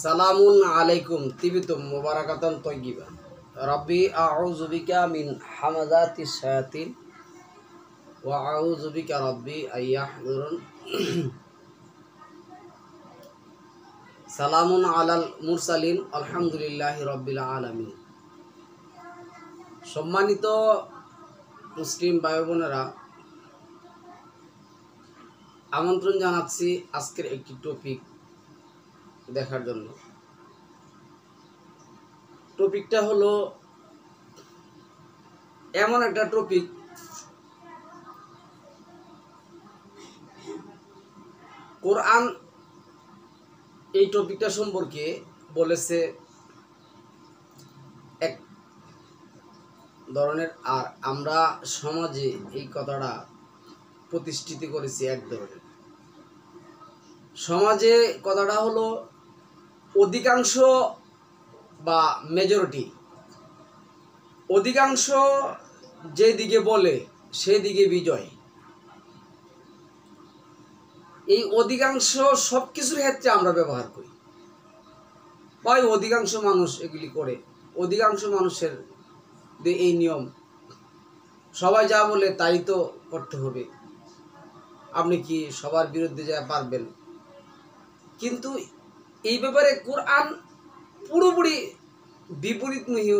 সালামুন আলাইকুম তিবিতুম মুবারাকাতান তয়্যিবা রাব্বি আউযু বিকা মিন হামাযাতিশ শায়াতিন ওয়া আউযু বিকা রাব্বি আইয়াহযুরুন। সালামুন আলাল মুরসালিন আলহামদুলিল্লাহি রাব্বিল আলামিন। সম্মানিত মুসলিম ভাই বোনেরা, আমন্ত্রণ জানাচ্ছি আজকের একটি টপিক দেখার জন্য। টপিকটা হলো এমন একটা টপিক, কোরআন এই টপিকটা সম্পর্কে বলেছে এক ধরনের, আর আমরা সমাজে এই কথাটা প্রতিষ্ঠিত করেছি এক ধরনের। সমাজে কথাটা হলো অধিকাংশ বা মেজরিটি, অধিকাংশ যেদিকে বলে সেদিকে বিজয়। এই অধিকাংশ সব কিছুর ক্ষেত্রে আমরা ব্যবহার করি, ভাই অধিকাংশ মানুষ এগুলি করে। অধিকাংশ মানুষের এই নিয়ম, সবাই যা বলে তাই তো করতে হবে। আপনি কি সবার বিরুদ্ধে যা পারবেন? কিন্তু এই ব্যাপারে কোরআন পুরোপুরি বিপরীতমুখী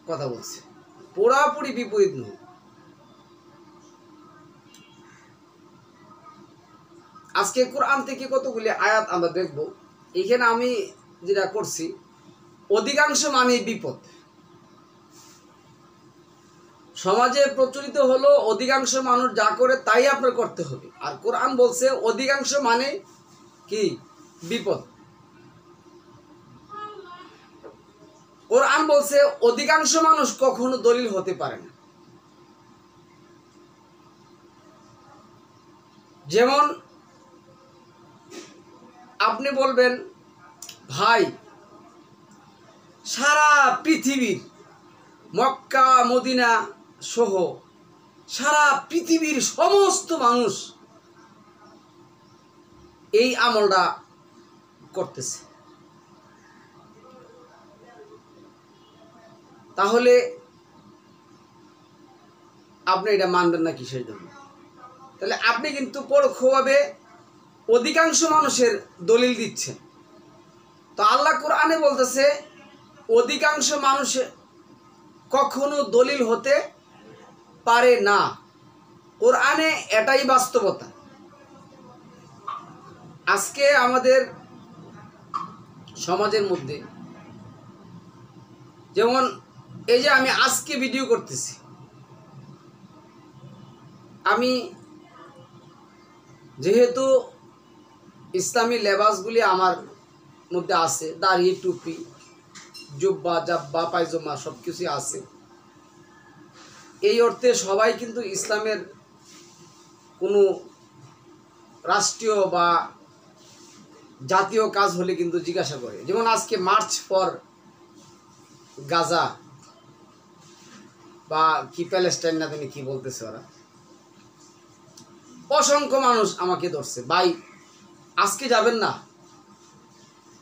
কথা বলছে, পুরাপুরি বিপরীতমুখী। আজকে কোরআন থেকে কতগুলি আয়াত আমরা দেখব। এখানে আমি যেটা করছি, অধিকাংশ মানে বিপদ। সমাজে প্রচলিত হলো অধিকাংশ মানুষ যা করে তাই আপনার করতে হবে, আর কোরআন বলছে অধিকাংশ মানে কি? বিপদ। কোরআন বলছে অধিকাংশ মানুষ কখনো দলিল হতে পারে না। যেমন আপনি বলবেন, ভাই সারা পৃথিবীর মক্কা মদিনা সহ সারা পৃথিবীর সমস্ত মানুষ এই আমলটা করতেছে, তাহলে আপনি এটা মানবেন না কিসের জন্য? তাহলে আপনি কিন্তু পরোক্ষভাবে অধিকাংশ মানুষের দলিল দিচ্ছেন। তো আল্লাহ কোরআনে বলতেছে অধিকাংশ মানুষ কখনো দলিল হতে পারে না। কোরআনে এটাই বাস্তবতা। আজকে আমাদের সমাজের মধ্যে, যেমন এই যে আমি আজকে ভিডিও করতেছি, আমি যেহেতু ইসলামী লেবাসগুলি আমার মধ্যে আছে, দাড়ি টুপি জুব্বা জাব্বা পায়জামা সব কিছুই আছে, এই অর্থে সবাই কিন্তু ইসলামের কোনো রাষ্ট্রীয় বা জাতীয় কাজ হলে কিন্তু জিজ্ঞাসা করে। যেমন আজকে মার্চ ফর গাজা বা কি প্যালেস্টাইন না জানি কি বলতেছে ওরা, অসংখ্য মানুষ আমাকে ধরছে, ভাই আজকে যাবেন না,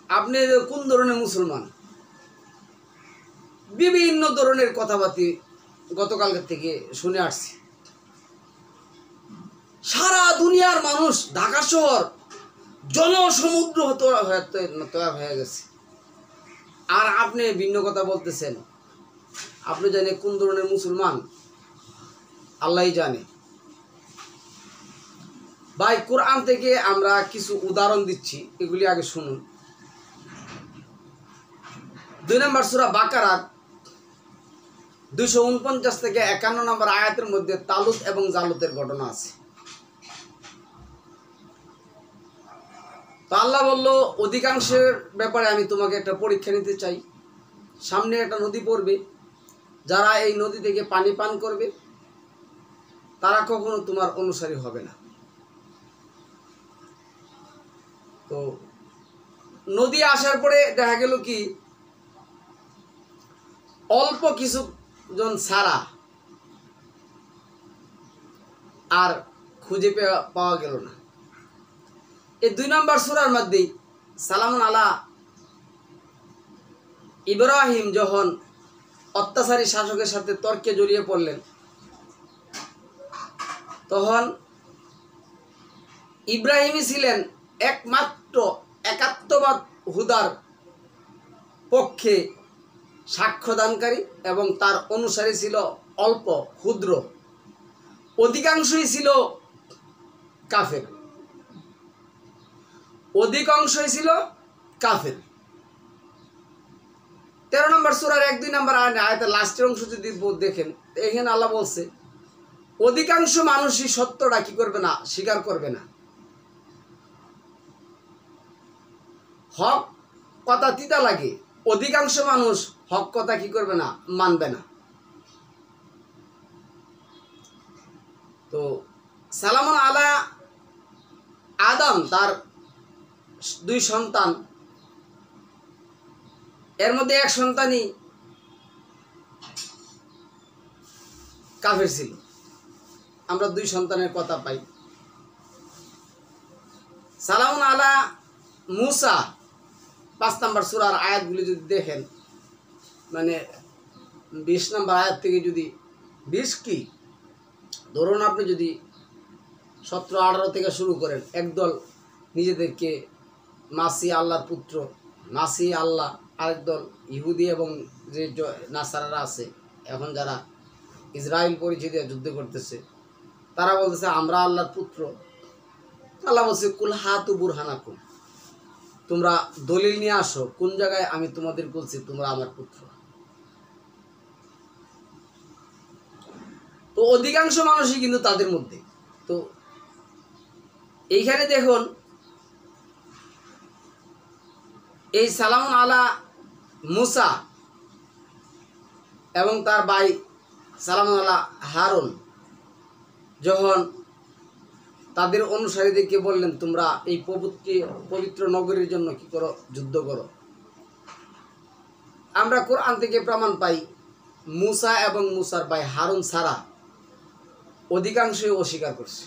আপনি কোন ধরনের মুসলমান? বিভিন্ন ধরনের কথাবার্তা গতকালকের থেকে শুনে আসছি। সারা দুনিয়ার মানুষ, ঢাকা শহর জনসমুদ্র তৈরি হয়ে গেছে, আর আপনি ভিন্ন কথা বলতেছেন। আপনি জানেন কোন ধরনের মুসলমান? আল্লাহই জানে। ভাই কোরআন থেকে আমরা কিছু উদাহরণ দিচ্ছি, এগুলি আগে শুনুন। 2 নম্বর সূরা বাকারার 249 থেকে 51 নম্বর আয়াতের মধ্যে তালুত এবং জালুতের ঘটনা আছে। তো আল্লাহ বলল, অধিকাংশের ব্যাপারে আমি তোমাকে একটা পরীক্ষা নিতে চাই। সামনে একটা নদী পড়বে, যারা এই নদী থেকে পানি পান করবে তারা কখনো তোমার অনুসারী হবে না। তো নদী আসার পরে দেখা গেল কি, অল্প কিছুজন ছাড়া আর খুঁজে পাওয়া গেল না। এই 2 নম্বর সূরার মধ্যেই সালামুন আলা ইব্রাহিম যখন অত্যাচারী শাসকের সাথে তর্কে জড়িয়ে পড়লেন, তখন ইব্রাহিমই ছিলেন একমাত্র একাত্মবাদ হুদার পক্ষে সাক্ষ্যদানকারী, এবং তার অনুসারী ছিল অল্প ক্ষুদ্র, অধিকাংশই ছিল কাফের, অধিকাংশই ছিল কাফের। 13 নম্বর সূরার 1-2 নম্বর আয়াতের লাস্টের অংশ যদি দেখেন, এখানে আল্লাহ বলছে অধিকাংশ মানুষই সত্যটা কি করবে না, স্বীকার করবে না। হক কথা তিতা লাগে, অধিকাংশ মানুষ হক কথা কি করবে না, মানবে না। তো সালামুন আলা আদম, তার 2 সন্তান, এর মধ্যে এক সন্তানই কাফের ছিল। আমরা 2 সন্তানের কথা পাই। সালামুন আলা মুসা 5 নম্বর সূরার আয়াতগুলি যদি দেখেন, মানে 20 নম্বর আয়াত থেকে যদি 20 কি ধরুন, আপনি যদি 17-18 থেকে শুরু করেন, একদল নিজেদেরকে মাসি আল্লাহর পুত্র, মাসি আল্লাহ, আরেক দল ইহুদি এবং যে নাসারারা আছে এখন যারা ইসরায়েল পরিচয় দিয়ে যুদ্ধ করতেছে, তারা বলতেছে আমরা আল্লাহর পুত্র। আল্লাহ বলছে কুল হাতু বুরহানাকুম, তোমরা দলিল নিয়ে আসো, কোন জায়গায় আমি তোমাদের বলছি তোমরা আমার পুত্র। তো অধিকাংশ মানুষই কিন্তু তাদের মধ্যে। তো এইখানে দেখুন, এই সালামুন আলা মুসা এবং তার ভাই সালামুন আলা হারুন যখন তাদের অনুসারীদেরকে বললেন তোমরা এই পবিত্র নগরীর জন্য কি করো, যুদ্ধ করো। আমরা কোরআন থেকে প্রমাণ পাই মুসা এবং মুসার ভাই হারুন ছাড়া অধিকাংশই অস্বীকার করছে।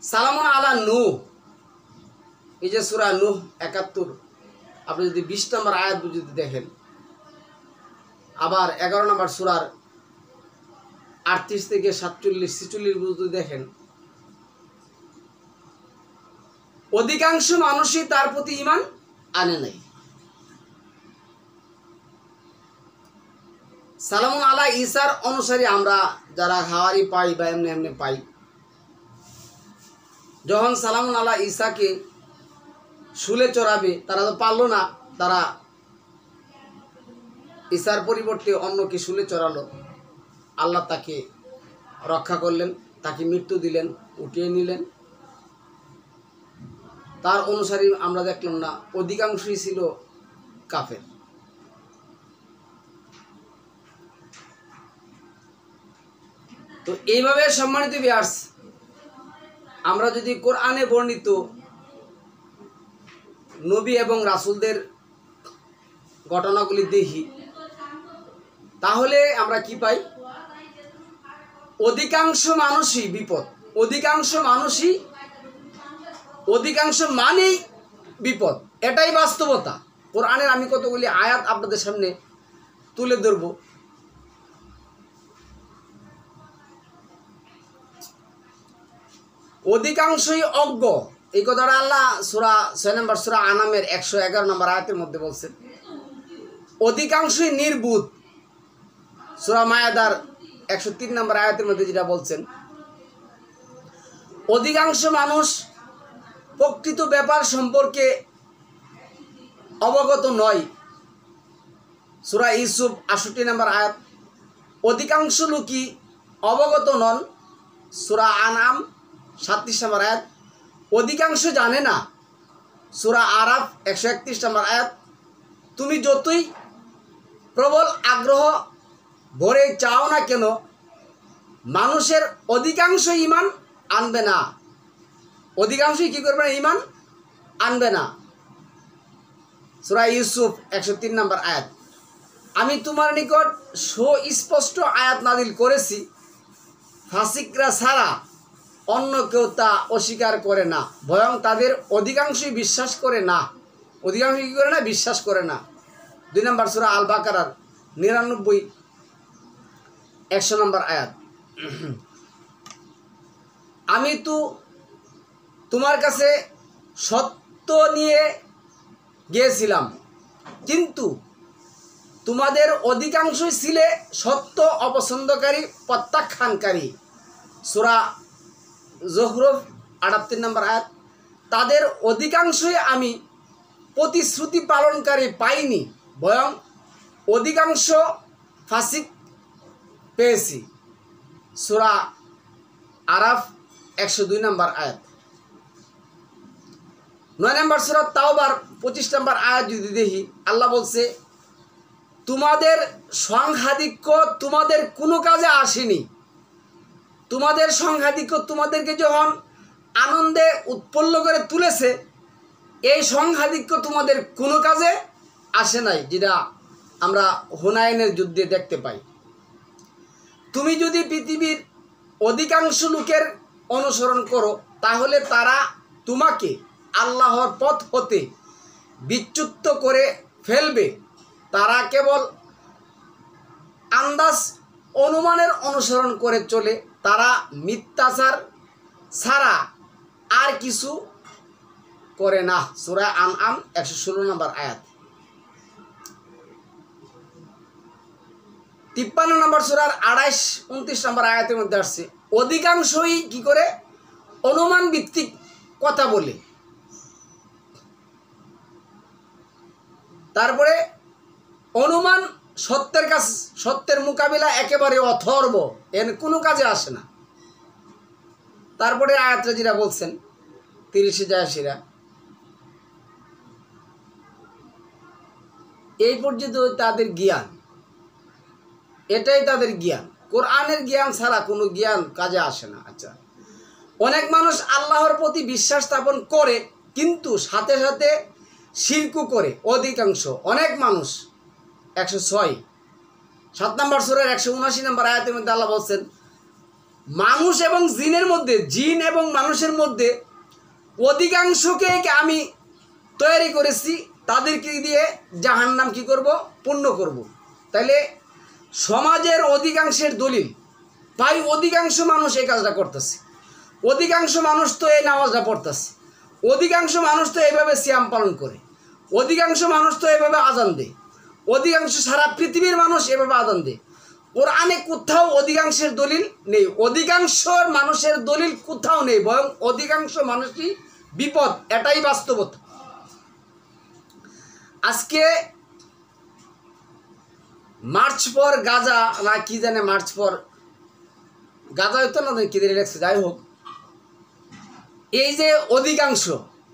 সালামুন আলা নূহ, এই যে সূরা নূহ 71, আপনি যদি 20 নম্বর আয়াত যদি দেখেন, আবার 11 নম্বর সূরার 38 থেকে 47-46 যদি দেখেন, অধিকাংশ মানুষই তার প্রতি ঈমান আনে নাই। সালামুন আলা ঈসার অনুসারী আমরা যারা হাওয়ারি পাই বা এমনি এমনি পাই, যখন সালামুন আলা ঈসাকে শুলে চড়াবে, তারা তো পারল না, তারা ঈসার পরিবর্তে অন্যকে শুলে চড়ালো। আল্লাহ তাকে রক্ষা করলেন, তাকে মৃত্যু দিলেন, উঠিয়ে নিলেন। তার অনুসারী আমরা দেখলাম না, অধিকাংশই ছিল কাফের। তো এইভাবে সম্মানিত ভিউয়ার্স, আমরা যদি কোরআনে বর্ণিত নবী এবং রাসূলদের ঘটনাগুলি দেখি, তাহলে আমরা কি পাই? অধিকাংশ মানুষই বিপদ, অধিকাংশ মানেই বিপদ, এটাই বাস্তবতা। কোরআনের আমি কতগুলি আয়াত আপনাদের সামনে তুলে ধরব। অধিকাংশই অজ্ঞ, এই কথাটা আল্লাহ সূরা 6 নম্বর সূরা আনামের 111 নম্বর আয়াতের মধ্যে বলছেন। অধিকাংশই নির্বুধ, সূরা মায়াদার 103 নম্বর আয়াতের মধ্যে যেটা বলছেন। অধিকাংশ মানুষ প্রকৃত ব্যাপার সম্পর্কে অবগত নয়, সূরা ইউসুফ 68 নম্বর আয়াত। অধিকাংশ লোকই অবগত নন, সূরা আনাম 37 নম্বর আয়াত। অধিকাংশ জানে না, সূরা আরাফ 131 নম্বর আয়াত। তুমি যতই প্রবল আগ্রহ ভরে চাও না কেন, মানুষের অধিকাংশ ঈমান আনবে না, অধিকাংশই কি করবে না, ঈমান আনবে না। সূরা ইউসুফ 103 নম্বর আয়াত। আমি তোমার নিকট সুস্পষ্ট আয়াত নাযিল করেছি, ফাসিকরা ছাড়া অন্য কেউ তা অস্বীকার করে না, বরং তাদের অধিকাংশই বিশ্বাস করে না। অধিকাংশ কী করে না? বিশ্বাস করে না। 2 নম্বর সূরা আল বাকারার 99-100 নম্বর আয়াত। আমি তো তোমার কাছে সত্য নিয়ে গিয়েছিলাম, কিন্তু তোমাদের অধিকাংশই ছিলে সত্য অপছন্দকারী, প্রত্যাখ্যানকারী। সূরা জুখরুফ 78 নম্বর আয়াত। তাদের অধিকাংশই আমি প্রতিশ্রুতি পালনকারী পাইনি, বরং অধিকাংশ ফাসিক পেয়েছি। সূরা আরাফ 102 নম্বর আয়াত। 9 নম্বর সূরা তাওবার 25 নম্বর আয়াত যদি দেখি, আল্লাহ বলছে, তোমাদের সংখ্যাধিক্য তোমাদের কোনো কাজে আসেনি। তোমাদের সংখ্যাধিক্য তোমাদেরকে যখন আনন্দে উৎপন্ন করে তুলেছে, এই সংখ্যাধিক্য তোমাদের কোনো কাজে আসে নাই, যেটা আমরা হুনাইনের যুদ্ধে দেখতে পাই। তুমি যদি পৃথিবীর অধিকাংশ লোকের অনুসরণ করো, তাহলে তারা তোমাকে আল্লাহর পথ হতে বিচ্যুত করে ফেলবে। তারা কেবল আন্দাজ অনুমানের অনুসরণ করে চলে, তারা মিথ্যাচার ছাড়া আর কিছু করে না। সূরা আনআম 116 নম্বর আয়াত। 53 নম্বর সূরার 28-29 নম্বর আয়াতের মধ্যে আসছে, অধিকাংশই কি করে? অনুমান ভিত্তিক কথা বলে। তারপরে অনুমান সত্যের মোকাবিলা একেবারে অথর্ব, এর কোনো কাজে আসে না। তারপরে আয়াতটা যেটা বলছেন 30-80 এই পর্যন্ত তাদের জ্ঞান, এটাই তাদের জ্ঞান। কোরআনের জ্ঞান ছাড়া কোনো জ্ঞান কাজে আসে না। আচ্ছা, অনেক মানুষ আল্লাহর প্রতি বিশ্বাস স্থাপন করে, কিন্তু সাথে সাথে শিরকও করে। অধিকাংশ, অনেক মানুষ। 106 7 নম্বর সূরার 179 নম্বর আয়াতের মধ্যে আল্লাহ বলছেন, মানুষ এবং জিনের মধ্যে, জিন এবং মানুষের মধ্যে অধিকাংশকে আমি তৈরি করেছি, তাদেরকে দিয়ে জাহান্নাম কি করব? পূর্ণ করব। তাইলে সমাজের অধিকাংশের দলিল, ভাই অধিকাংশ মানুষ এই কাজটা করতেছে, অধিকাংশ মানুষ তো এই নামাজটা পড়তেছে, অধিকাংশ মানুষ তো এইভাবে সিয়াম পালন করে, অধিকাংশ মানুষ তো এভাবে আজান দেয়, অধিকাংশ সারা পৃথিবীর মানুষ এভাবে আজান দেয়। কোরআনে কোথাও অধিকাংশের দলিল নেই, অধিকাংশ মানুষের দলিল কোথাও নেই, বরং অধিকাংশ মানুষই বিপদ, এটাই বাস্তবতা। আজকে মার্চ ফর গাজা না কি জানে, মার্চ ফর গাজা হইতো না কি জানি লেখছে, যাই হোক, এই যে অধিকাংশ,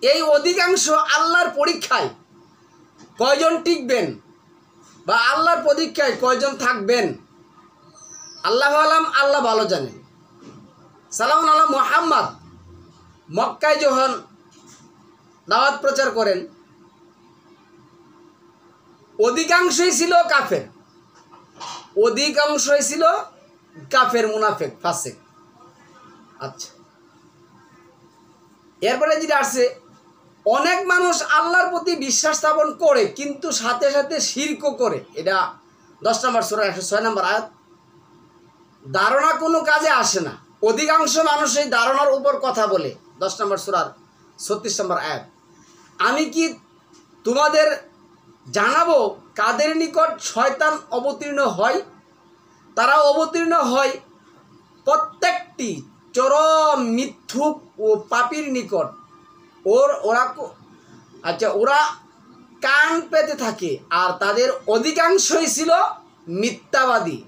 এই অধিকাংশ আল্লাহর পরীক্ষায় কয়জন টিকবেন বা আল্লাহর পরীক্ষায় কয়জন থাকবেন, আল্লাহ আলাম, আল্লাহ ভালো জানেন। সালাম আলা মুহাম্মদ মক্কায় যখন দাওয়াত প্রচার করেন, অধিকাংশই ছিল কাফের, অধিকাংশই ছিল কাফের, মুনাফিক, ফাসিক। আচ্ছা, এরপরে যেটা আসছে, অনেক মানুষ আল্লাহর প্রতি বিশ্বাস স্থাপন করে, কিন্তু সাথে সাথে শিরকও করে। এটা 10 নম্বর সূরা 106 নম্বর আয়াত। ধারণা কোনো কাজে আসে না, অধিকাংশ মানুষ এই ধারণার উপর কথা বলে। 10 নম্বর সূরার 36 নম্বর আয়াত। আমি কি তোমাদের জানাবো কাদের নিকট শয়তান অবতীর্ণ হয়? তারা অবতীর্ণ হয় প্রত্যেকটি চরম মিথ্যুক ও পাপীর নিকট। ওরা কান পেতে থাকে, আর তাদের অধিকাংশই ছিল মিথ্যাবাদী।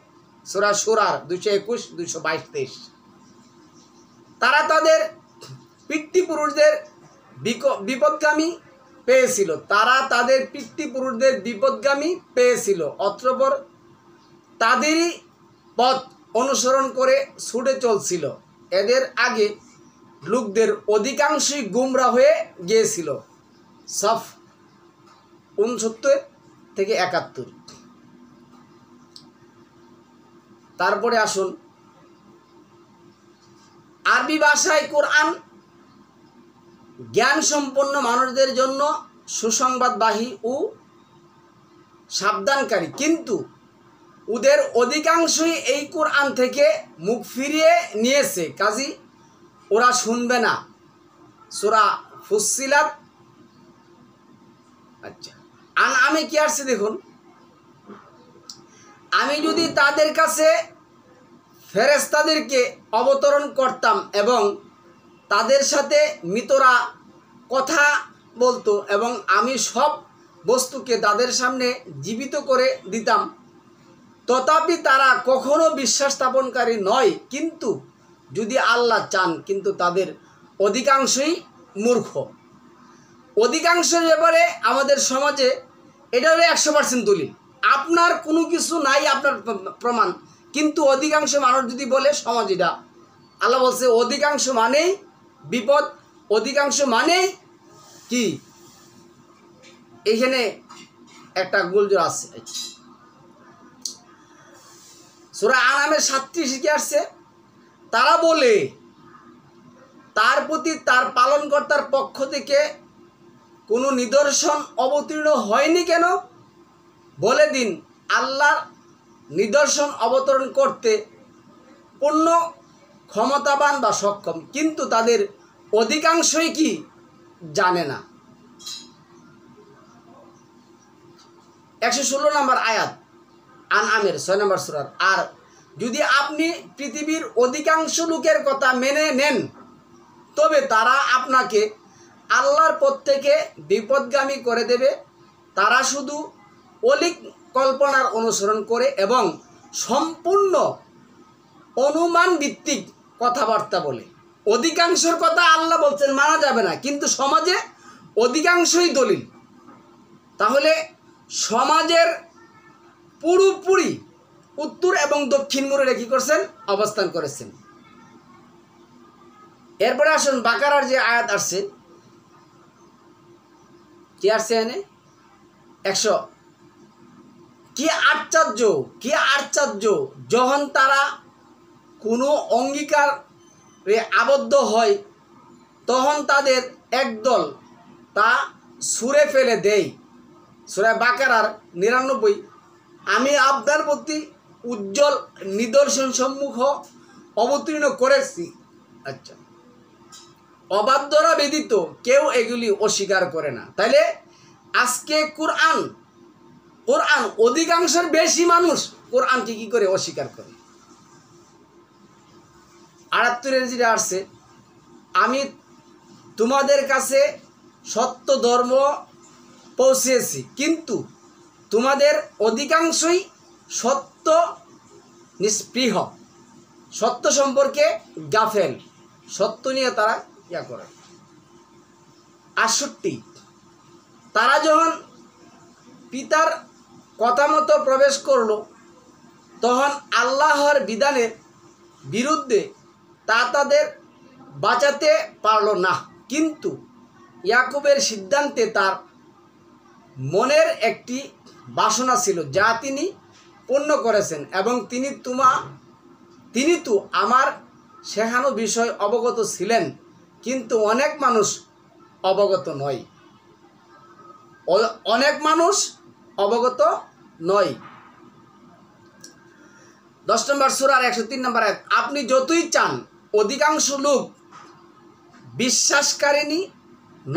সূরা শুরার 221, 222, 23। তারা তাদের পিতৃপুরুষদের বিপদগামী পেয়েছিল, তারা তাদের পিতৃপুরুষদের বিপদগামী পেয়েছিল, অতঃপর তাদেরই পথ অনুসরণ করে ছুটে চলছিল। এদের আগে লোকদের অধিকাংশই গুমরা হয়ে গিয়েছিল। সফ 69-71। তারপরে আসুন, আরবি ভাষায় কোরআন জ্ঞান সম্পন্ন মানুষদের জন্য সুসংবাদবাহী ও সাবধানকারী, কিন্তু ওদের অধিকাংশই এই কোরআন থেকে মুখ ফিরিয়ে নিয়েছে, কাজী ওরা শুনবে না। সূরা ফুসসিলাত। আচ্ছা, আমি কি আসছে দেখুন, আমি যদি তাদের কাছে ফেরেশতাদেরকে অবতরণ করতাম এবং তাদের সাথে মৃতরা কথা বলতো এবং আমি সব বস্তুকে তাদের সামনে জীবিত করে দিতাম, তথাপি তারা কখনো বিশ্বাস স্থাপনকারী নয়। কিন্তু যদি আল্লাহ চান, কিন্তু তাদের অধিকাংশই মূর্খ। অধিকাংশের ব্যাপারে আমাদের সমাজে এটা হলো 100% দলিল। আপনার কোনো কিছু নাই, আপনার প্রমাণ, কিন্তু অধিকাংশ মানুষ যদি বলে সমাজ এটা, আল্লাহ বলছে অধিকাংশ মানেই বিপদ, অধিকাংশ মানেই কি, এখানে একটা গোলজোর আছে। সূরা আনামের 37 কি আসছে, তারা বলে তার প্রতি তার পালনকর্তার পক্ষ থেকে কোনো নিদর্শন অবতীর্ণ হয়নি কেন? বলে দিন, আল্লাহর নিদর্শন অবতরণ করতে পূর্ণ ক্ষমতাবান বা সক্ষম, কিন্তু তাদের অধিকাংশই কি জানে না। 116 নম্বর আয়াত আনআমের 6 নম্বর সূরার। আর যদি আপনি পৃথিবীর অধিকাংশ লোকের কথা মেনে নেন, তবে তারা আপনাকে আল্লাহর পথ থেকে বিপদগামী করে দেবে। তারা শুধু অলিক কল্পনার অনুসরণ করে এবং সম্পূর্ণ অনুমান ভিত্তিক কথাবার্তা বলে। অধিকাংশের কথা আল্লাহ বলছেন মানা যাবে না, কিন্তু সমাজে অধিকাংশই দলিল। তাহলে সমাজের পুরোপুরি উত্তর এবং দক্ষিণ মোড়ে কি করছেন? অবস্থান করেছেন। এরপরে আসুন বাকারার যে আয়াত আসছে, কি আসছে এনে 100। কি আশ্চর্য, যখন তারা কোনো অঙ্গীকারে আবদ্ধ হয়, তখন তাদের একদল তা ছুঁড়ে ফেলে দেয়। সূরা বাকারার 99। আমি আপনার প্রতি উজ্জ্বল নিদর্শন সম্মুখ অবতীর্ণ করেছি। আচ্ছা, অবাধ্যরা ব্যতীত কেউ এগুলি অস্বীকার করে না। তাইলে আজকে কোরআন অধিকাংশের বেশি মানুষ কোরআনকে কি করে অস্বীকার করে। 78 যেটা আসছে, আমি তোমাদের কাছে সত্য ধর্ম পৌঁছেছি, কিন্তু তোমাদের অধিকাংশই সত্য নিষ্পৃহ, সত্য সম্পর্কে গাফেল, সত্য নিয়ে তারা করে। 68 তারা যখন পিতার কথা মতো প্রবেশ করল, তখন আল্লাহর বিধানের বিরুদ্ধে তা তাদের বাঁচাতে পারল না, কিন্তু ইয়াকুবের সিদ্ধান্তে তার মনের একটি বাসনা ছিল, যা তিনি পূর্ণ করেছেন, এবং তিনি তো আমার শেখানো বিষয় অবগত ছিলেন, কিন্তু অনেক মানুষ অবগত নয়। 10 নম্বর সূরার 103 নম্বর আয়াত, আপনি যতই চান, অধিকাংশ লোক বিশ্বাসকারিনী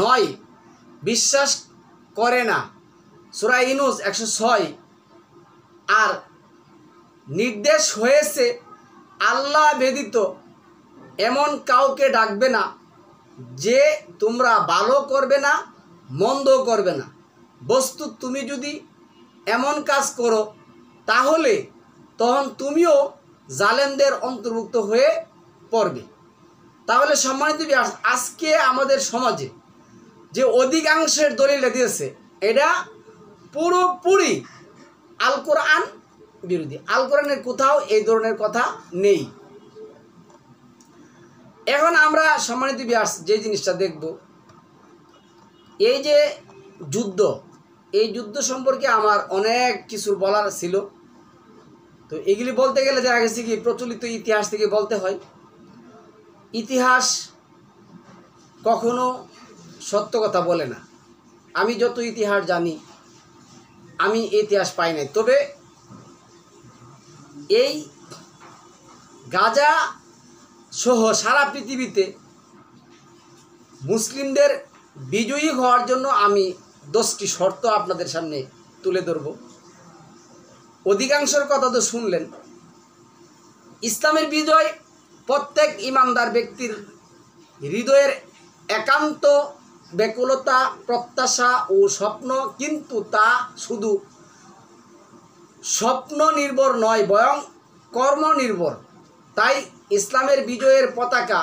নয়, বিশ্বাস করে না। সূরা ইউনূস 106। আর নির্দেশ হয়েছে, আল্লাহ ব্যতীত এমন কাউকে ডাকবে না যে তোমরা ভালো করবে না, মন্দ করবে না। বস্তুত তুমি যদি এমন কাজ করো, তাহলে তখন তুমিও জালেমদের অন্তর্ভুক্ত হয়ে পড়বে। তাহলে সম্মানিত আজকে আমাদের সমাজে যে অধিকাংশের দলিলটা দিয়েছে, এটা পুরোপুরি আল কোরআন বিরোধী। আল কোরআনের কোথাও এই ধরনের কথা নেই। এখন আমরা সম্মানিত যে জিনিসটা দেখব, এই যে এই যুদ্ধ সম্পর্কে আমার অনেক কিছু বলার ছিল। তো এগুলি বলতে গেলে দেখা গেছে কি প্রচলিত ইতিহাস থেকে বলতে হয়। ইতিহাস কখনো সত্য কথা বলে না, আমি যত ইতিহাস জানি আমি ইতিহাস পাই নাই, তবে এই গাজা সহ সারা পৃথিবীতে মুসলিমদের বিজয়ী হওয়ার জন্য আমি 10টি শর্ত আপনাদের সামনে তুলে ধরব। অধিকাংশের কথা তো শুনলেন। ইসলামের বিজয় প্রত্যেক ইমানদার ব্যক্তির হৃদয়ের একান্ত ব্যাকুলতা, প্রত্যাশা ও স্বপ্ন, কিন্তু তা শুধু স্বপ্ন নির্ভর নয়, বরং কর্ম নির্ভর। তাই ইসলামের বিজয়ের পতাকা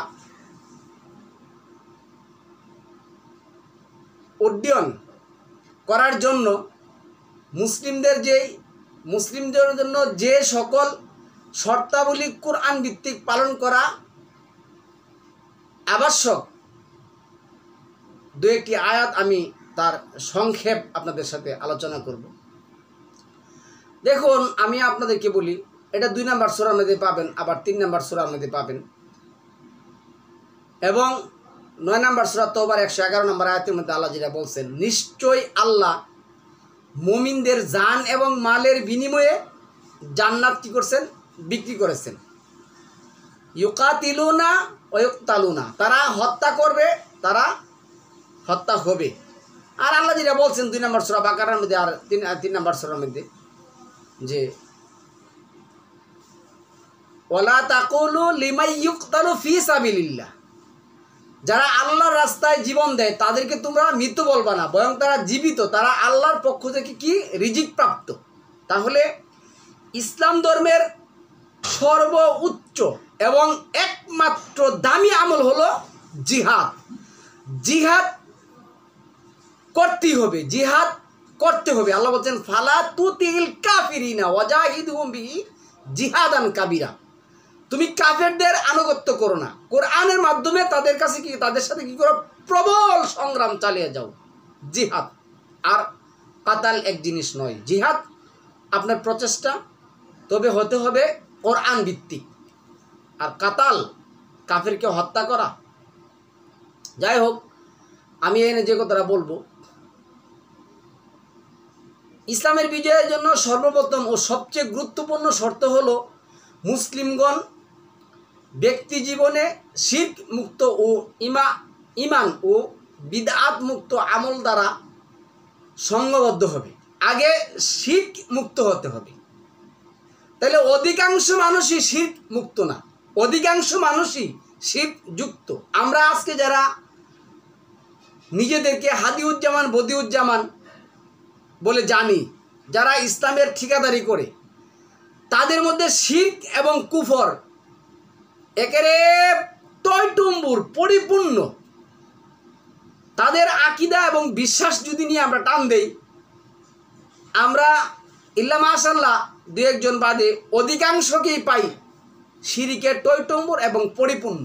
উড্ডয়ন করার জন্য মুসলিমদের জন্য যে সকল শর্তাবলী কোরআন ভিত্তিক পালন করা আবশ্যক, দু একটি আয়াত আমি তার সংক্ষেপ আপনাদের সাথে আলোচনা করব। দেখুন, আমি আপনাদেরকে বলি, এটা 2 নম্বর সূরার মধ্যে পাবেন, আবার 3 নম্বর সূরার মধ্যে পাবেন, এবং 9 নম্বর সূরা তওবার 111 নম্বর আয়াতের মধ্যে আল্লাহ যেটা বলছেন, নিশ্চয় আল্লাহ মুমিনদের জান এবং মালের বিনিময়ে জান্নাত কি করছেন? বিক্রি করেছেন। ইউকাতিলুনা ওয়া ইউকতালুনা, তারা হত্যা করবে, তারা হত্যা হবে। আর আল্লাহ যেটা বলছেন 2 নম্বর সূরা বাকারার মধ্যে আর 3 নম্বর সূরার মধ্যে, যে ওয়ালা তাকুলু লিমান ইউকতালু ফি সাবিলিল্লাহ, যারা আল্লাহর রাস্তায় জীবন দেয় তাদেরকে তোমরা মৃত বলবা না, বরং তারা জীবিত, তারা আল্লাহর পক্ষ থেকে কি রিজিক প্রাপ্ত। তাহলে ইসলাম ধর্মের সর্বোচ্চ এবং একমাত্র দামি আমল হলো জিহাদ। জিহাদ করতেই হবে, জিহাদ করতে হবে। আল্লাহ বলছেন, ফালা তুতিল কাফিরিনা ওয়াজাহিদহুম বিহি জিহাদান কাবীরা, তুমি কাফেরদের আনুগত্য করো না, কোরআনের মাধ্যমে তাদের কাছে কি, তাদের সাথে কি করো? প্রবল সংগ্রাম চালিয়ে যাও। জিহাদ আর কাতাল এক জিনিস নয়। জিহাদ আপনার প্রচেষ্টা, তবে হতে হবে কোরআন ভিত্তিক, আর কাতাল কাফেরকে হত্যা করা। যাই হোক, আমি এনে যে কথাটা বলবো, ইসলামের বিজয়ের জন্য সর্বপ্রথম ও সবচেয়ে গুরুত্বপূর্ণ শর্ত হলো মুসলিমগণ ব্যক্তি জীবনে শিরক মুক্ত ও ইমান ও বিদআত মুক্ত আমল দ্বারা সংঘবদ্ধ হবে। আগে শিরক মুক্ত হতে হবে। তাহলে অধিকাংশ মানুষই শিরক মুক্ত না, অধিকাংশ মানুষই শিরক যুক্ত। আমরা আজকে যারা নিজেদেরকে হাদিউজ্জামান বদিউজ্জামান বলে জানি, যারা ইসলামের ঠিকাদারি করে, তাদের মধ্যে শিরক এবং কুফর একেবারে টয়টুম্বুর পরিপূর্ণ। তাদের আকীদা এবং বিশ্বাস যদি নিয়ে আমরা টান দেই, আমরা ইল্লা মাশাআল্লাহ 2-1 জন বাদে অধিকাংশকেই পাই শিরকের টয়টুম্বুর এবং পরিপূর্ণ।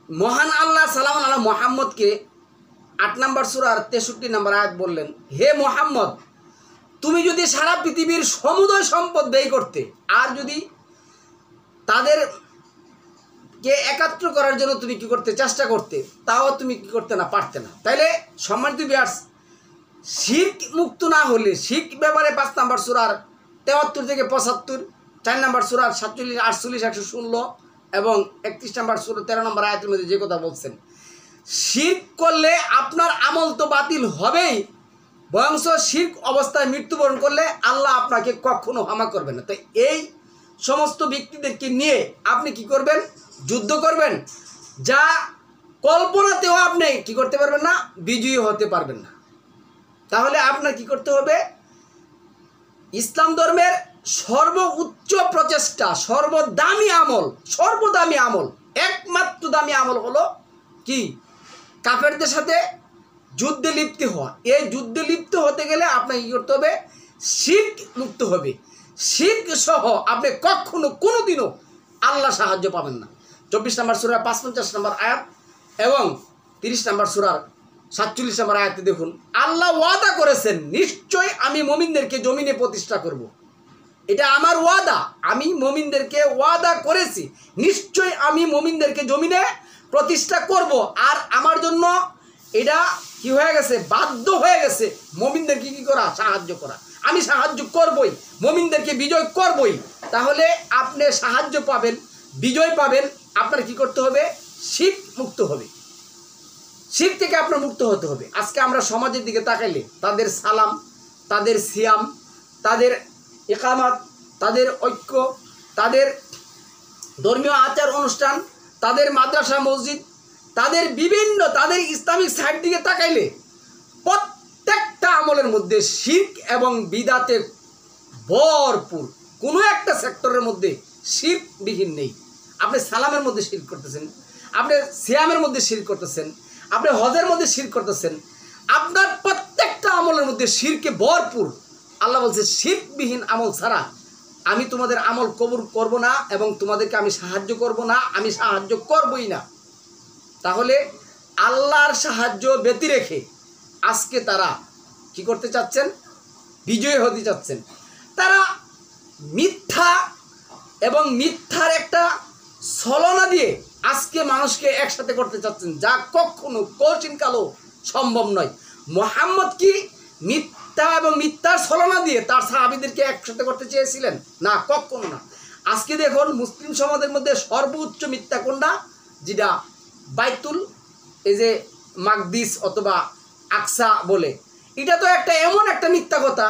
মহান আল্লাহ সালাম আলা মুহাম্মদকে 8 নম্বর সূরার 63 নম্বর আয়াত বললেন, হে মুহাম্মদ, তুমি যদি সারা পৃথিবীর সমুদয় সম্পদ ব্যয় করতে আর যদি তাদেরকে একাত্র করার জন্য তুমি কি করতে চেষ্টা করতে, তাও তুমি কি করতে না, পারতে না। তাইলে সম্মানিত ভিউয়ার্স, শিরক মুক্ত না হলে, শিরক ব্যাপারে 5 নম্বর সূরার 73 থেকে 75, 4 নম্বর সূরার 47, 48, 116 এবং 31 নম্বর সূরা 13 নম্বর আয়াতের মধ্যে যে কথা বলছেন, শিরক করলে আপনার আমল তো বাতিল হবেই, বরং শিরক অবস্থায় মৃত্যুবরণ করলে আল্লাহ আপনাকে কখনো ক্ষমা করবেন না। তাই এই সমস্ত ব্যক্তিদেরকে নিয়ে আপনি কি করবেন? যুদ্ধ করবেন, যা কল্পনাতেও আপনি কি করতে পারবেন না, বিজয়ী হতে পারবেন না। তাহলে আপনার কি করতে হবে? ইসলাম ধর্মের সর্বোচ্চ প্রচেষ্টা, সর্বদামি আমল, একমাত্র দামি আমল হলো কি? কাফেরদের সাথে যুদ্ধে লিপ্ত হওয়া। এই যুদ্ধে লিপ্ত হতে গেলে আপনাকে কী করতে হবে? শিরক মুক্ত হবে। শিরক সহ আপনি কখনো কোনোদিনও আল্লাহ সাহায্য পাবেন না। 24 নম্বর সূরার 55 নম্বর আয়াত এবং 30 নম্বর সূরার 47 নম্বর আয়াতে দেখুন, আল্লাহ ওয়াদা করেছেন, নিশ্চয় আমি মুমিনদেরকে জমিনে প্রতিষ্ঠা করব। এটা আমার ওয়াদা, আমি মুমিনদেরকে ওয়াদা করেছি, নিশ্চয় আমি মুমিনদেরকে জমিনে প্রতিষ্ঠা করব। আর আমার জন্য এটা কি হয়ে গেছে, বাধ্য হয়ে গেছে মুমিনদেরকে কি করা, সাহায্য করা। আমি সাহায্য করবই, মুমিনদেরকে বিজয় করবই। তাহলে আপনি সাহায্য পাবেন, বিজয় পাবেন। আপনার কি করতে হবে, শিরক মুক্ত হবে, শিরক থেকে আপনার মুক্ত হতে হবে। আজকে আমরা সমাজের দিকে তাকাইলে তাদের সালাম, তাদের সিয়াম, তাদের ইকামাত, তাদের ঐক্য, তাদের ধর্মীয় আচার অনুষ্ঠান, তাদের মাদ্রাসা মসজিদ, তাদের বিভিন্ন তাদের ইসলামিক সাইড দিকে তাকাইলে প্রত্যেকটা আমলের মধ্যে শিরক এবং বিদাতে ভরপুর। কোনো একটা সেক্টরের মধ্যে শিরকবিহীন নেই। আপনি সালামের মধ্যে শিরক করতেছেন, আপনি সিয়ামের মধ্যে শিরক করতেছেন, আপনি হজের মধ্যে শিরক করতেছেন, আপনার প্রত্যেকটা আমলের মধ্যে শিরকে ভরপুর। আল্লাহ বলছে শিরকবিহীন আমল ছাড়া আমি তোমাদের আমল কবুল করব না এবং তোমাদেরকে আমি সাহায্য করব না, আমি সাহায্য করবই না। তাহলে আল্লাহর সাহায্য ব্যতি রেখে আজকে তারা কি করতে চাচ্ছেন, বিজয় হতে চাচ্ছেন। তারা মিথ্যা এবং মিথ্যার একটা ছলনা দিয়ে আজকে মানুষকে একসাথে করতে চাচ্ছেন, যা কখনো কোচিনকালও সম্ভব নয়। মুহাম্মদ কি মিথ্যা এবং মিথ্যার ছলনা দিয়ে তার সাহাবীদেরকে একসাথে করতে চেয়েছিলেন? না, কখনো না। আজকে দেখুন মুসলিম সমাজের মধ্যে সর্বোচ্চ মিথ্যা কোনটা, যেটা বাইতুল এই যে মাকদিস অথবা আকসা বলে, এটা তো একটা এমন একটা মিথ্যা কথা,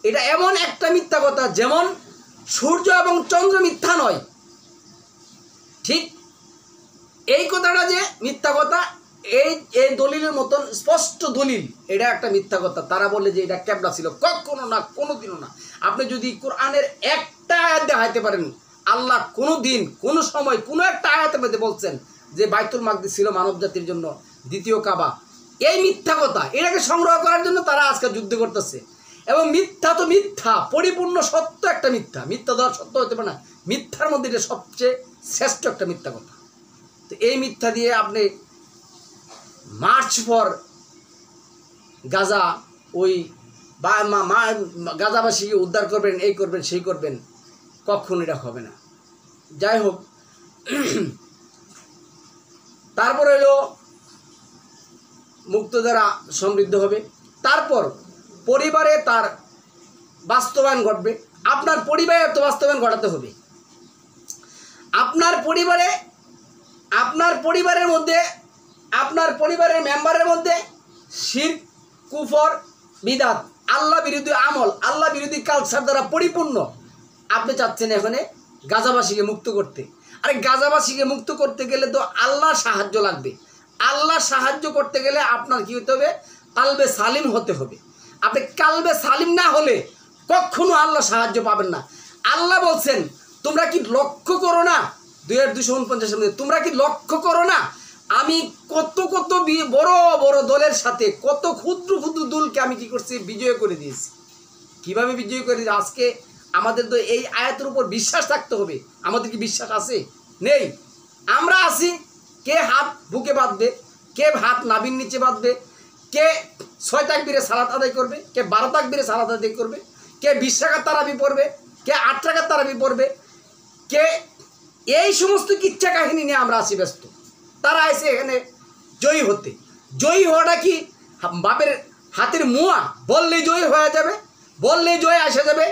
এটা এমন একটা মিথ্যা কথা যেমন সূর্য এবং চন্দ্র মিথ্যা নয়, ঠিক এই কথাটা যে মিথ্যা কথা, এই দলিলের মতন স্পষ্ট দলিল, এটা একটা মিথ্যা কথা। তারা বলে যে এটা ক্যাবলা ছিল, কখনো না, কোনোদিনও না। আপনি যদি কোরআনের একটা আয়াত দেখাইতে পারেন আল্লাহ কোনো দিন কোনো সময় কোনো একটা আয়াতের মধ্যে বলছেন যে বাইতুল মাকদিস ছিল মানব জাতির জন্য দ্বিতীয় কাবা, এই মিথ্যা কথা এটাকে সংগ্রহ করার জন্য তারা আজকে যুদ্ধ করতেছে। এবং মিথ্যা তো মিথ্যা, পরিপূর্ণ সত্য একটা মিথ্যা, মিথ্যা দেওয়ার সত্য হতে পারে না, মিথ্যার মধ্যে এটা সবচেয়ে শ্রেষ্ঠ একটা মিথ্যা কথা। তো এই মিথ্যা দিয়ে আপনি মার্চ ফর গাজা, ওই গাজাবাসীকে উদ্ধার করবেন, এই করবেন সেই করবেন, কখন এটা হবে না। যাই হোক, তারপর হইল মুক্ত দ্বারা সমৃদ্ধ হবে, তারপর পরিবারে তার বাস্তবায়ন ঘটবে। আপনার পরিবারে তো বাস্তবায়ন ঘটাতে হবে। আপনার পরিবারের মধ্যে, আপনার পরিবারের মেম্বারের মধ্যে শিরক, কুফর, বিদাত, আল্লাহ বিরোধী আমল, আল্লাহ বিরোধী কালচার দ্বারা পরিপূর্ণ। আপনি চাচ্ছেন এখানে গাজাবাসীকে মুক্ত করতে। আরে গাজাবাসীকে মুক্ত করতে গেলে তো আল্লাহর সাহায্য লাগবে। আল্লাহ সাহায্য করতে গেলে আপনার কি হতে হবে, কালবে সালিম হতে হবে। আপনি কালবে সালিম না হলে কখনো আল্লাহ সাহায্য পাবেন না। আল্লাহ বলছেন তোমরা কি লক্ষ্য করো না, 249 মধ্যে, তোমরা কি লক্ষ্য করো না আমি কত কত বড় বড় দলের সাথে কত ক্ষুদ্র ক্ষুদ্র দলকে আমি কি করছি, বিজয় করে দিয়েছি। কিভাবে বিজয় করে দিয়েছি? আজকে আমাদের তো এই আয়াতের উপর বিশ্বাস থাকতে হবে। আমাদের কি বিশ্বাস আছে? নেই। আমরা আছি, কে হাত বুকে বাঁধবে, কে হাত নাভির নিচে বাঁধবে, কে 6 তাকবীরে সালাত আদায় করবে, কে 12 তাকবীরে সালাত আদায় করবে, কে 20 রাকাত তারাবি পড়বে, কে 8 রাকাত তারাবি পড়বে, কে এই সমস্ত কিচ্ছা কাহিনী নিয়ে আমরা আছি ব্যস্ত। তারা আছে এখানে জয়ী হতে। জয়ী হওয়াটা কি বাপের হাতের মুয়া? বললেই জয়ী হয়ে যাবে, বললেই জয় আসা যাবে।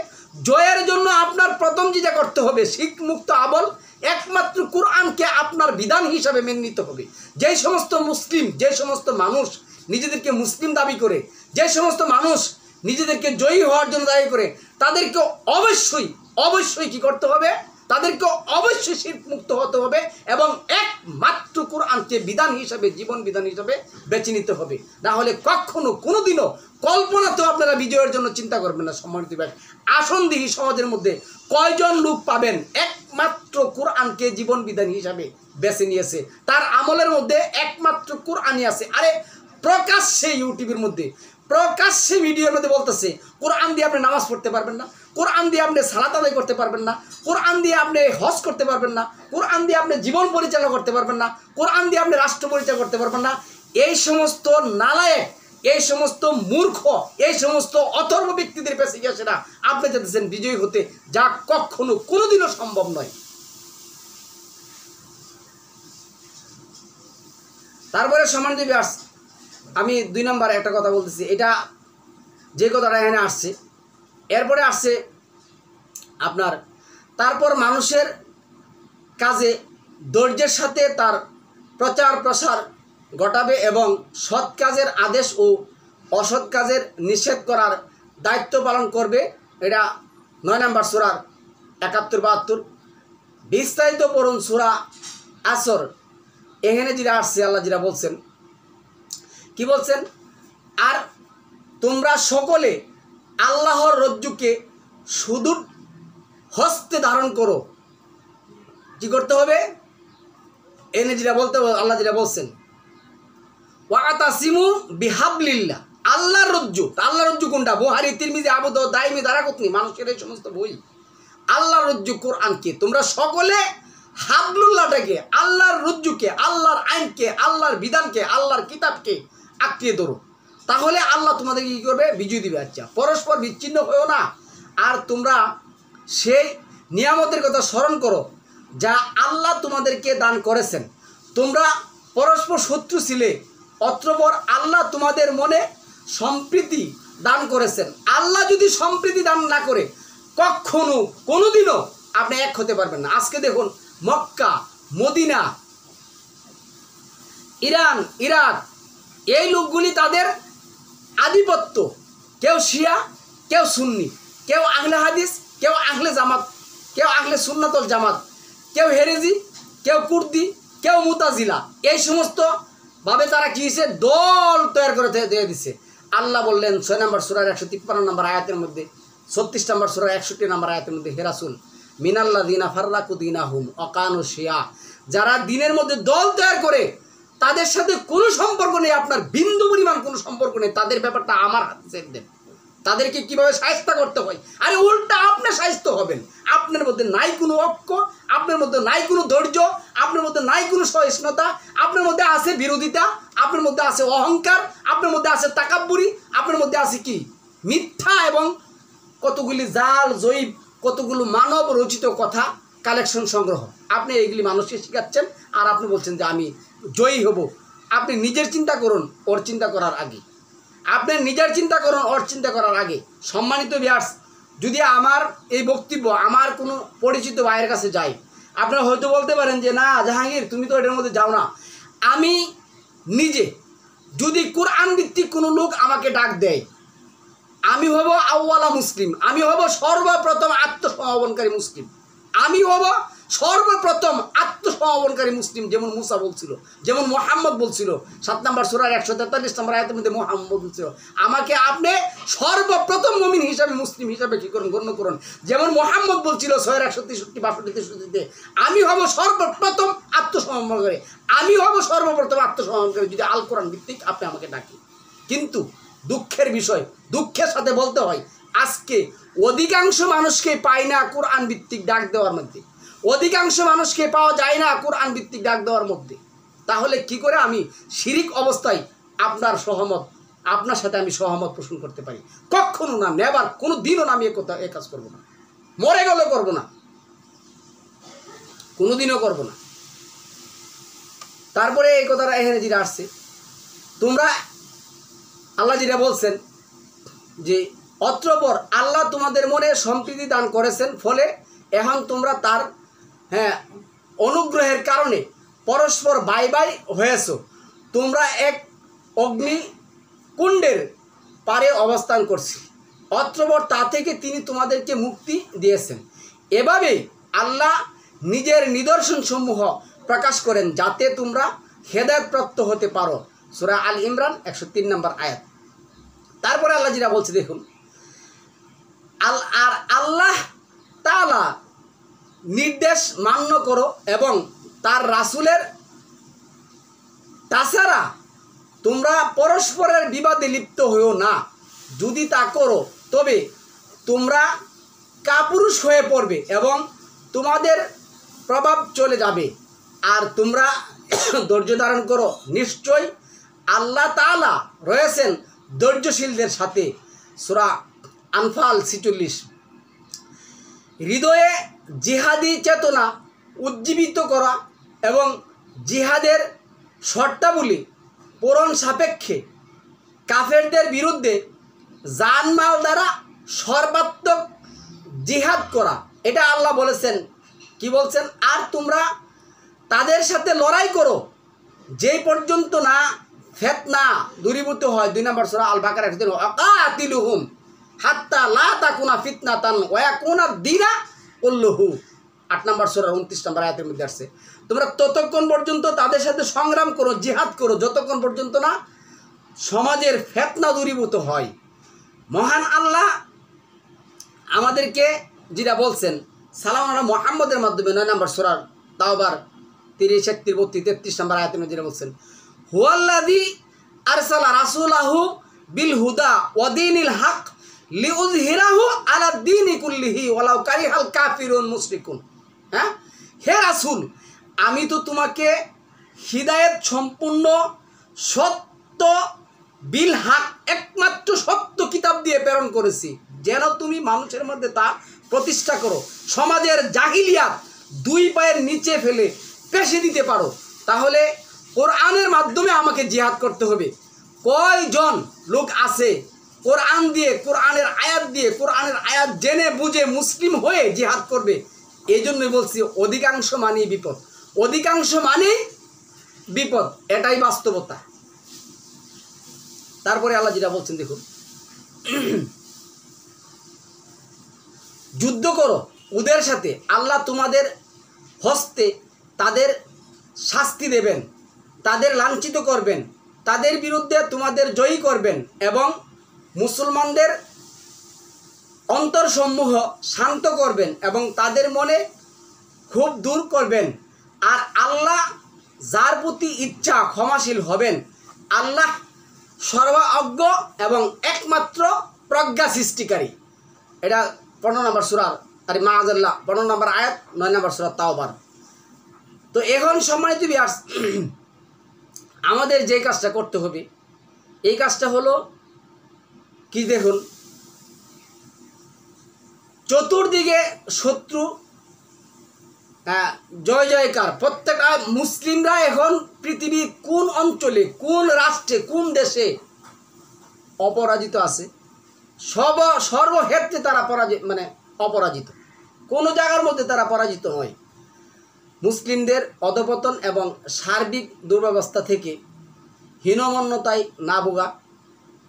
জয়ের জন্য আপনার প্রথম যেটা করতে হবে, শিরক মুক্ত আমল, একমাত্র কোরআনকে আপনার বিধান হিসাবে মেনে নিতে হবে। যেই সমস্ত মুসলিম, যে সমস্ত মানুষ নিজেদেরকে মুসলিম দাবি করে, যে সমস্ত মানুষ নিজেদেরকে জয়ী হওয়ার জন্য দাবি করে, তাদেরকে অবশ্যই অবশ্যই কি করতে হবে, তাদেরকে অবশ্যই শিরক মুক্ত হতে হবে এবং একমাত্র কোরআনকে বিধান হিসাবে, জীবন বিধান হিসাবে বেছে নিতে হবে। না হলে কখনো কোনোদিনও কল্পনাতেও আপনারা বিজয়ের জন্য চিন্তা করবেন না। সম্মানিত ভাই, আসন দিহি সমাজের মধ্যে কয়জন লোক পাবেন একমাত্র কোরআনকে জীবন বিধান হিসাবে বেছে নিয়েছে, তার আমলের মধ্যে একমাত্র কোরআনই আছে। আরে প্রকাশ্যে ইউটিউবের মধ্যে, প্রকাশ্যে ভিডিওর মধ্যে বলতেছে কোরআন দিয়ে আপনি নামাজ পড়তে পারবেন না, কোরআন দিয়ে আপনি সালাত আদায় করতে পারবেন না, কোরআন দিয়ে আপনি হজ করতে পারবেন না, কোরআন দিয়ে আপনি জীবন পরিচালনা করতে পারবেন না, কোরআন দিয়ে আপনি রাষ্ট্র পরিচালনা করতে পারবেন না। এই সমস্ত নালায়েক, এই সমস্ত মূর্খ, এই সমস্ত অথর্ব ব্যক্তিদের পেছে গিয়ে সেটা আপনি চাইতেছেন বিজয়ী হতে, যা কখনো কোনোদিনও সম্ভব নয়। তারপরে সম্মানিত ভিউয়ার্স, আমি 2 নম্বরে একটা কথা বলতেছি, এটা যে কথাটা এখানে আসছে, এরপরে আসছে আপনার তারপর মানুষের কাজে ধৈর্যের সাথে তার প্রচার প্রসার ঘটাবে এবং সৎ কাজের আদেশ ও অসৎ কাজের নিষেধ করার দায়িত্ব পালন করবে। এটা 9 নম্বর সূরার 71-72। বিস্তারিত পড়ুন সূরা আসর। এখানে যেটা আসছে, আল্লাহ যেটা বলছেন, কি বলছেন? আর তোমরা সকলে আল্লাহর রজ্জুকে সুদূর হস্তে ধারণ করো। কি করতে হবে? এনে যেটা বলতে আল্লাহ যেটা বলছেন, ওয়াতাসিমু বিহাবলিল্লাহ, আল্লাহর রজ্জু। আল্লাহর রজ্জু কোনটা? বুখারী, তিরমিজি, আবু দাউদ, দাইমি, দারাকুতনি, মানুষের এই সমস্ত বই। আল্লাহর রজ্জু কোরআনকে তোমরা সকলে হাবলুল্লাহটাকে, আল্লাহর রজ্জুকে, আল্লাহর আইনকে, আল্লাহর বিধানকে, আল্লাহর কিতাবকে আঁকড়িয়ে ধরো, তাহলে আল্লাহ তোমাদেরকে কী করবে? বিজয় দিবে। আচ্ছা, পরস্পর বিচ্ছিন্ন হয়েও না, আর তোমরা সেই নিয়ামতের কথা স্মরণ করো যা আল্লাহ তোমাদেরকে দান করেছেন। তোমরা পরস্পর শত্রু ছিলে, অতঃপর আল্লাহ তোমাদের মনে সম্প্রীতি দান করেছেন। আল্লাহ যদি সম্প্রীতি দান না করে কখনো কোনোদিনও আপনি এক হতে পারবেন না। আজকে দেখুন, মক্কা, মদিনা, ইরান, ইরাক, এই লোকগুলি তাদের আধিপত্য, কেউ শিয়া, কেউ সুন্নি, কেউ আহলে হাদিস, কেউ আহলে জামাত, কেউ আহলে সুন্নাতুল জামাত, কেউ হেরেজি, কেউ কুর্দি, কেউ মুতাজিলা, এই সমস্ত ভাবে তারা কি হয়েছে? দল তৈরি করে দিয়ে দিছে। আল্লাহ বললেন 6 নম্বর সূরার 153 নম্বর আয়াতের মধ্যে, 36 নম্বর সূরার 61 নম্বর আয়াতের মধ্যে, হে রাসূল মিনাল্লাযিনা ফাররাকু দীনাহুম ওয়া কানু শিয়া, যারা দিনের মধ্যে দল তৈরি করে তাদের সাথে কোনো সম্পর্ক নেই, আপনার বিন্দু পরিমাণ কোনো সম্পর্ক নেই, তাদের ব্যাপারটা আমার হাতে ছেড়ে দেন। তাদেরকে কীভাবে শায়েস্তা করতে হয়, আরে উল্টা আপনি শায়েস্তা হবেন। আপনার মধ্যে নাই কোনো ঐক্য, আপনার মধ্যে নাই কোনো ধৈর্য, আপনার মধ্যে নাই কোনো সহিষ্ণুতা, আপনার মধ্যে আছে বিরোধিতা, আপনার মধ্যে আছে অহংকার, আপনার মধ্যে আছে তাকাব্বুরি, আপনার মধ্যে আছে কি? মিথ্যা এবং কতগুলি জাল জয়ীব, কতগুলো মানব রচিত কথা কালেকশন সংগ্রহ। আপনি এইগুলি মানুষকে শেখাচ্ছেন, আর আপনি বলছেন যে আমি জয়ী হব। আপনি নিজের চিন্তা করুন ওর চিন্তা করার আগে, আপনি নিজের চিন্তা করুন ওর চিন্তা করার আগে। সম্মানিত ভিউয়ার্স, যদি আমার এই বক্তব্য আমার কোনো পরিচিত ভাইয়ের কাছে যায়, আপনারা হয়তো বলতে পারেন যে না জাহাঙ্গীর, তুমি তো এটার মধ্যে যাও না। আমি নিজে যদি কোরআন ভিত্তিক কোনো লোক আমাকে ডাক দেয়, আমি হব আউয়ালা মুসলিম, আমি হব সর্বপ্রথম আত্মসমর্পণকারী মুসলিম, আমি হব সর্বপ্রথম আত্মসমর্পণকারী মুসলিম। যেমন মুসা বলছিল, যেমন মুহাম্মদ বলছিল, 7 নম্বর সূরার 143 নম্বর আয়াতের মধ্যে মুহাম্মদ বলছিল, আমাকে আপনি সর্বপ্রথম মুমিন হিসাবে, মুসলিম হিসাবে কি করুন? গণ্য করুন। যেমন মুহাম্মদ বলছিল 663-62-63, আমি হব সর্বপ্রথম আত্মসমর্পণকারী, আমি হব সর্বপ্রথম আত্মসমর্পণকারী যদি আল কোরআন ভিত্তিক আপনি আমাকে ডাকেন। কিন্তু দুঃখের বিষয়, দুঃখের সাথে বলতে হয়, আজকে অধিকাংশ মানুষকে পাই না কোরআন ভিত্তিক ডাক দেওয়ার মধ্যে, অধিকাংশ মানুষকে পাওয়া যায় না কোরআন ভিত্তিক ডাক দেওয়ার মধ্যে। তাহলে কি করে আমি শিরিক অবস্থায় আপনার সাথে আমি সহমত পোষণ করতে পারি? কখনো না, নেবার, কোনো দিনও না আমি এ কাজ করবো না, মরে গেলেও করবো না, কোনোদিনও করবো না। তারপরে এই কথাটা এখানে যেটা আসছে, তোমরা আল্লাহ যেটা বলছেন যে অতঃপর আল্লাহ তোমাদের মনে সম্প্রীতি দান করেছেন, ফলে এখন তোমরা তার অনুগ্রহের কারণে পরস্পর বাই বাই হয়েছ। তোমরা এক অগ্নিকুণ্ডের পারে অবস্থান করছি, অতঃপর তা থেকে তিনি তোমাদেরকে মুক্তি দিয়েছেন। এভাবে আল্লাহ নিজের নিদর্শনসমূহ প্রকাশ করেন যাতে তোমরা হেদায়েতপ্রাপ্ত হতে পারো। সূরা আল ইমরান 103 নম্বর আয়াত। তারপরে আল্লাহ যেটা বলছে দেখুন, আর আল্লাহ তাআলা নির্দেশ মান্য করো এবং তার রাসূলের, তাছাড়া তোমরা পরস্পরের বিবাদে লিপ্ত হইও না। যদি তা করো তবে তোমরা কাপুরুষ হয়ে পড়বে এবং তোমাদের প্রভাব চলে যাবে। আর তোমরা ধৈর্য ধারণ করো, নিশ্চয়ই আল্লাহ তাআলা রয়েছেন ধৈর্যশীলদের সাথে। সূরা আনফাল 46। হৃদয়ে জিহাদি চেতনা উজ্জীবিত করা এবং জিহাদের শর্তাবলী পূরণ সাপেক্ষে কাফেরদের বিরুদ্ধে জানমাল দ্বারা সর্বাত্মক জিহাদ করা, এটা আল্লাহ বলেছেন। কি বলছেন? আর তোমরা তাদের সাথে লড়াই করো যেই পর্যন্ত না ফিতনা দূরীভূত হয়। 2 নম্বর সূরা আল বাকারা আকাতিলুহুম হাত্তা লা তাকুনা ফিতনাতান ওয়া ইয়াকুনা দ্বীনা কুল্লুহু। 8 নম্বর সূরা 29 নম্বর আয়াতের মধ্যে আসছে, তোমরা ততক্ষণ পর্যন্ত তাদের সাথে সংগ্রাম করো, জিহাদ করো, যতক্ষণ পর্যন্ত না সমাজের ফিতনা দূরীভূত হয়। মহান আল্লাহ আমাদেরকে যেটা বলছেন সালাম আলা মুহাম্মদের মাধ্যমে 9 নম্বর সূরা তাওবার 30, 31, 32, 33 নম্বর আয়াতের মধ্যে যেটা বলছেন, হুয়াল্লাযী আরসালা রাসূলাহু বিল হুদা ওয়া দীনিল হক লিউযহিরাহু আলা দ্বীনি কুল্লিহি ওয়ালাউ কারিহাল কাফিরুন মুশরিকুন। হ্যাঁ, হে রাসূল, আমি তো তোমাকে হিদায়াত সম্পূর্ণ সত্য বিল হক একমাত্র সত্য কিতাব দিয়ে প্রেরণ করেছি, যেন তুমি মানুষের মধ্যে তা প্রতিষ্ঠা করো, সমাজের জাহিলিয়াত 2 পায়ের নিচে ফেলে পেশে দিতে পারো। তাহলে কোরআনের মাধ্যমে আমাকে জিহাদ করতে হবে। কয়জন লোক আছে কোরআন দিয়ে, কোরআনের আয়াত জেনে বুঝে মুসলিম হয়ে জিহাদ করবে? এই জন্যই বলছি অধিকাংশ মানেই বিপদ, অধিকাংশ মানেই বিপদ, এটাই বাস্তবতা। তারপরে আল্লাহ যেটা বলছেন দেখুন, যুদ্ধ করো ওদের সাথে, আল্লাহ তোমাদের হস্তে তাদের শাস্তি দেবেন, তাদের লাঞ্ছিত করবেন, তাদের বিরুদ্ধে তোমাদের জয়ী করবেন এবং মুসলমানদের অন্তরসমূহ শান্ত করবেন এবং তাদের মনে খুব দূর করবেন। আর আল্লাহ যার প্রতি ইচ্ছা ক্ষমাশীল হবেন। আল্লাহ সর্বজ্ঞ এবং একমাত্র প্রজ্ঞা সৃষ্টিকারী। এটা 15 নম্বর সূরা আর মাআযাল্লাহ 15 নম্বর আয়াত, 9 নম্বর সূরা তাওবার। তো এখন সম্মানিত ভিউয়ার্স, আমাদের যে কাজটা করতে হবে, এই কাজটা হলো কি দেখুন, চতুর্দিকে শত্রু জয় জয়কার। প্রত্যেকটা মুসলিমরা এখন পৃথিবীর কোন অঞ্চলে, কোন রাষ্ট্রে, কোন দেশে অপরাজিত আছে, সর্বক্ষেত্রে তারা অপরাজিত, কোনো জায়গার মধ্যে তারা পরাজিত নয়। মুসলিমদের অধপতন এবং সার্বিক দুর্ব্যবস্থা থেকে হীনমন্যতায় না ভোগা,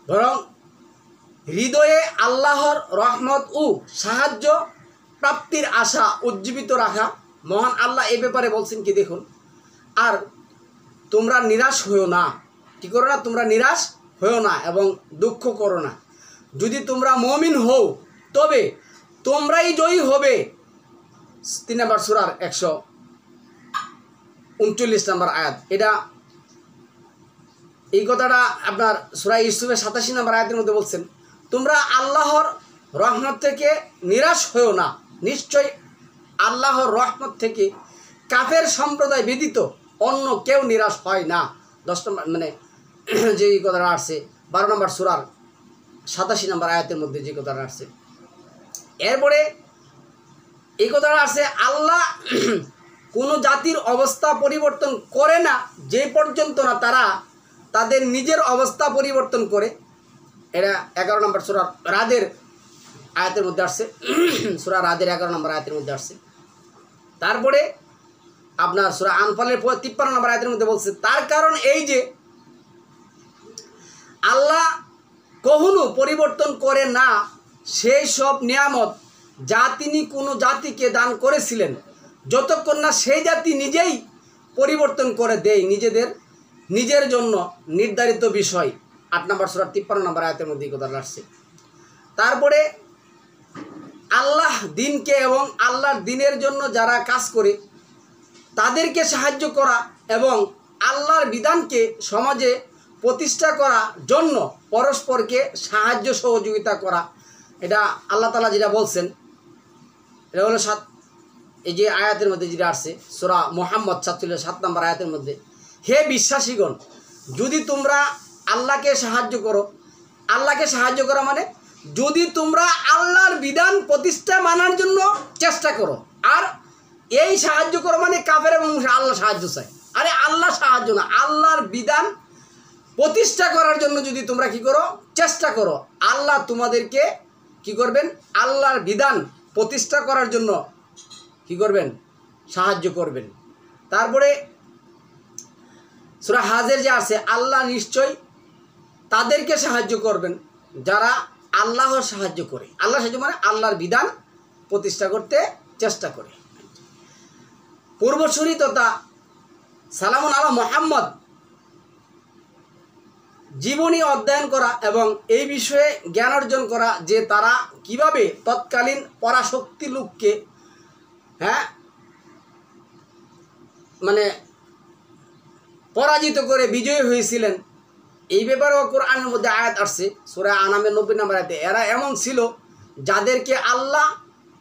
বরং হৃদয়ে আল্লাহর রহমত ও সাহায্য প্রাপ্তির আশা উজ্জীবিত রাখা। মহান আল্লাহ এই ব্যাপারে বলছেন কি দেখুন, আর তোমরা নিরাশ হও না। কি করো না? তোমরা নিরাশ হও না এবং দুঃখ করো না। যদি তোমরা মুমিন হও তবে তোমরাই জয়ী হবে। 3 নম্বর সূরার 139 নম্বর আয়াত। এই কথাটা আপনার সূরা ইউসুফের 87 নম্বর আয়াতের মধ্যে বলছেন, তোমরা আল্লাহর রহমত থেকে নিরাশ হও না। নিশ্চয় আল্লাহর রহমত থেকে কাফের সম্প্রদায় ব্যতীত অন্য কেউ নিরাশ হয় না। 10 নম্বর যে কথাটা আসছে 12 নম্বর সূরার 87 নম্বর আয়াতের মধ্যে যে কথাটা আসছে। এরপরে এই কথাটা আসছে, আল্লাহ কোনো জাতির অবস্থা পরিবর্তন করে না যে পর্যন্ত না তারা তাদের নিজের অবস্থা পরিবর্তন করে। এটা 11 নম্বর সূরা রাদের আয়াতের মধ্যে আসছে, সূরা রাদের 11 নম্বর আয়াতের মধ্যে আসছে। তারপরে আপনার সূরা আনফালের 53 নম্বর আয়াতের মধ্যে বলছে, তার কারণ এই যে আল্লাহ কখনো পরিবর্তন করে না সেই সব নিয়ামত যা তিনি কোনো জাতিকে দান করেছিলেন, যতক্ষণ না সেই জাতি নিজেই পরিবর্তন করে দেয় নিজের জন্য নির্ধারিত বিষয়। 8 নম্বর সূরা 53 নম্বর আয়াতের মধ্যে কথা আসছে। তারপরে আল্লাহ দিনকে এবং আল্লাহর দিনের জন্য যারা কাজ করে তাদেরকে সাহায্য করা এবং আল্লাহর বিধানকে সমাজে প্রতিষ্ঠা করার জন্য পরস্পরকে সাহায্য সহযোগিতা করা। এটা আল্লাহ তাআলা যেটা বলছেন, এটা হলো এই যে আয়াতের মধ্যে যেটা আসছে সূরা মুহাম্মদ 7 নম্বর আয়াতের মধ্যে, হে বিশ্বাসীগণ, যদি তোমরা আল্লাহকে সাহায্য করো, আল্লাহকে সাহায্য করা মানে যদি তোমরা আল্লাহর বিধান প্রতিষ্ঠা মানার জন্য চেষ্টা করো, আর এই সাহায্য করো মানে কাফের এবং আল্লাহ সাহায্য চায়। আরে আল্লাহ সাহায্য না, আল্লাহর বিধান প্রতিষ্ঠা করার জন্য যদি তোমরা কি করো, চেষ্টা করো, আল্লাহ তোমাদেরকে কি করবেন, আল্লাহর বিধান প্রতিষ্ঠা করার জন্য কি করবেন, সাহায্য করবেন। তারপরে সূরা হাজের যে আছে, আল্লাহ নিশ্চয় তাদেরকে সাহায্য করবেন যারা আল্লাহর সাহায্য করে। আল্লাহ সাহায্য মানে আল্লাহর বিধান প্রতিষ্ঠা করতে চেষ্টা করে। পূর্বসূরি তথা সালামুন আলা মুহাম্মদ জীবনী অধ্যয়ন করা এবং এই বিষয়ে জ্ঞান অর্জন করা, যে তারা কিভাবে তৎকালীন পরাশক্তি লোককে মানে পরাজিত করে বিজয়ী হয়েছিলেন, এই ব্যাপারেও কোরআনের মধ্যে আয়াত আসছে সূরা আনামের 90 নম্বর আয়াতে। এরা এমন ছিল যাদেরকে আল্লাহ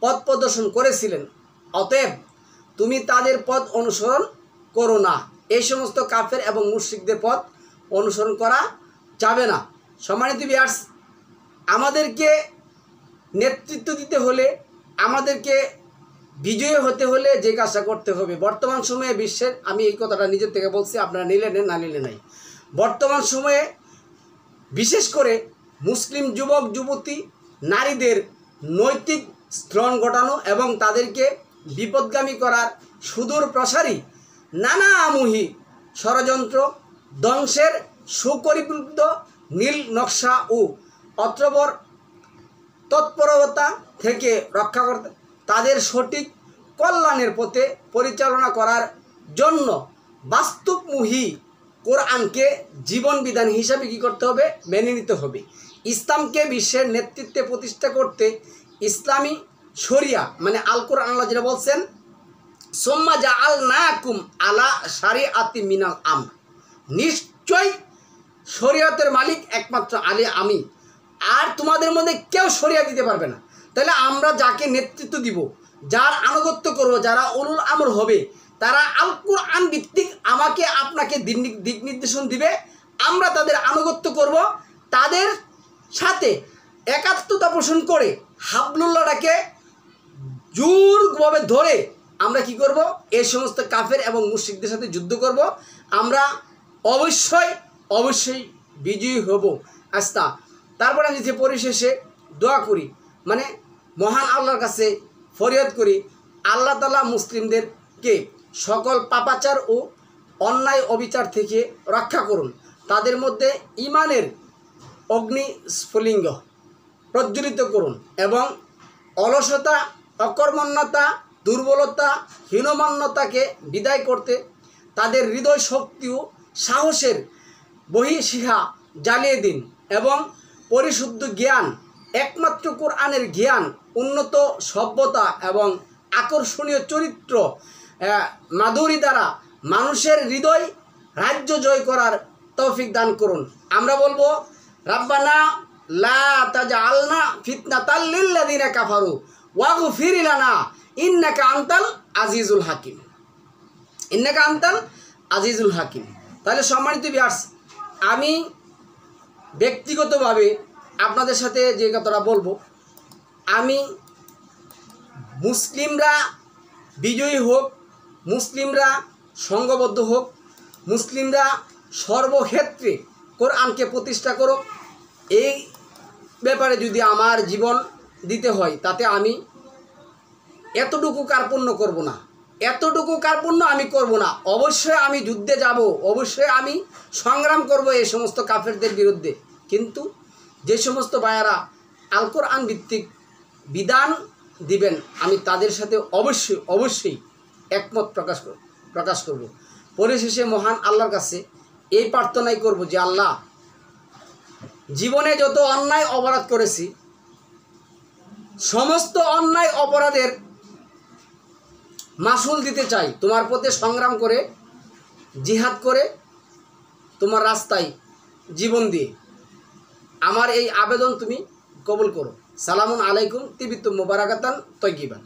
পথ প্রদর্শন করেছিলেন, অতএব তুমি তাদের পথ অনুসরণ করো না। এই সমস্ত কাফের এবং মুশরিকদের পথ অনুসরণ করা যাবে না। সম্মানিত ভিউয়ার্স, আমাদেরকে নেতৃত্ব দিতে হলে, আমাদেরকে বিজয়ী হতে হলে যে কাজটা করতে হবে, বর্তমান সময়ে বিশ্বের, আমি এই কথাটা নিজের থেকে বলছি, আপনারা নিলে নেন না নিলে নাই, বর্তমান সময়ে বিশেষ করে মুসলিম যুবক যুবতী নারীদের নৈতিক স্খলন ঘটানো এবং তাদেরকে বিপদগামী করার সুদূর প্রসারী নানামুখী ষড়যন্ত্র, ধ্বংসের সুপরিকল্পিত নীল নকশা ও অত্রবর তৎপরতা থেকে রক্ষা করতে, তাদের সঠিক কল্যাণের পথে পরিচালনা করার জন্য বাস্তবমুখী কোরআনকে জীবন বিধান হিসাবে কী করতে হবে, মেনে নিতে হবে। ইসলামকে বিশ্বের নেতৃত্বে প্রতিষ্ঠা করতে ইসলামী শরিয়া মানে আল কোরআন, আল্লাহ যেটা বলছেন, সুম্মা জাআলনাকুম আলা শারিআতি মিনাল আমর, নিশ্চয় শরীয়তের মালিক একমাত্র আমি, আর তোমাদের মধ্যে কেউ শরিয়া দিতে পারবে না। তাহলে আমরা যাকে নেতৃত্ব দিব, যার আনুগত্য করব, যারা উলুল আমর হবে, তারা আল কোরআন ভিত্তিক আমাকে আপনাকে দিক নির্দেশন দিবে, আমরা তাদের আনুগত্য করব, তাদের সাথে একাত্মতা পোষণ করে হাবলুল্লাহটাকে জোরভাবে ধরে আমরা কি করব, এই সমস্ত কাফের এবং মুশরিকদের সাথে যুদ্ধ করব। আমরা অবশ্যই বিজয়ী হব। আস্তা তারপরে আমি যে পরিশেষে দোয়া করি, মানে মহান আল্লাহর কাছে ফরিয়াদ করি, আল্লাহ তাআলা মুসলিমদেরকে সকল পাপাচার ও অন্যায় অবিচার থেকে রক্ষা করুন, তাদের মধ্যে ঈমানের অগ্নিস্ফুলিঙ্গ প্রজ্বলিত করুন এবং অলসতা, অকর্মণ্যতা, দুর্বলতা, হীনমান্যতাকে বিদায় করতে তাদের হৃদয় শক্তি ও সাহসের বহিঃশিখা জ্বালিয়ে দিন এবং পরিশুদ্ধ জ্ঞান, একমাত্র কোরআনের জ্ঞান, উন্নত সভ্যতা এবং আকর্ষণীয় চরিত্র মাধুরী দ্বারা মানুষের হৃদয় রাজ্য জয় করার তৌফিক দান করুন। আমরা বলবো, রাব্বানা লা তাজআলনা ফিতনাতাল লিল্লাযিনা কাফারু ওয়াগফির লানা ইন্নাকা আনতাল আজিজুল হাকিম, ইন্নাকা আনতাল আজিজুল হাকিম। তাহলে সম্মানিত ভিউয়ার্স, আমি ব্যক্তিগতভাবে আপনাদের সাথে যে কথাটা বলবো, আমি মুসলিমরা বিজয়ী হোক, মুসলিমরা সংঘবদ্ধ হোক, মুসলিমরা সর্বক্ষেত্রে কোরআনকে প্রতিষ্ঠা করুক, এই ব্যাপারে যদি আমার জীবন দিতে হয়, তাতে আমি এতটুকু কার্পণ্য করব না, এতটুকু কার্পণ্য আমি করব না। অবশ্যই আমি যুদ্ধে যাব, অবশ্যই আমি সংগ্রাম করব এই সমস্ত কাফেরদের বিরুদ্ধে। কিন্তু যে সমস্ত ভাইয়ারা আল কোরআন ভিত্তিক বিধান দিবেন, আমি তাদের সাথে অবশ্যই একমত প্রকাশ করব। পরিশেষে মহান আল্লাহর কাছে এই প্রার্থনাই করব যে, আল্লাহ, জীবনে যত অন্যায় অপরাধ করেছি, সমস্ত অন্যায় অপরাধের মাসুল দিতে চাই তোমার পথে সংগ্রাম করে, জিহাদ করে, তোমার রাস্তায় জীবন দিয়ে। আমার এই আবেদন তুমি কবুল করো। সালামুন আলাইকুম তিবিতুম মুবারাকাতান তয়্যিবান।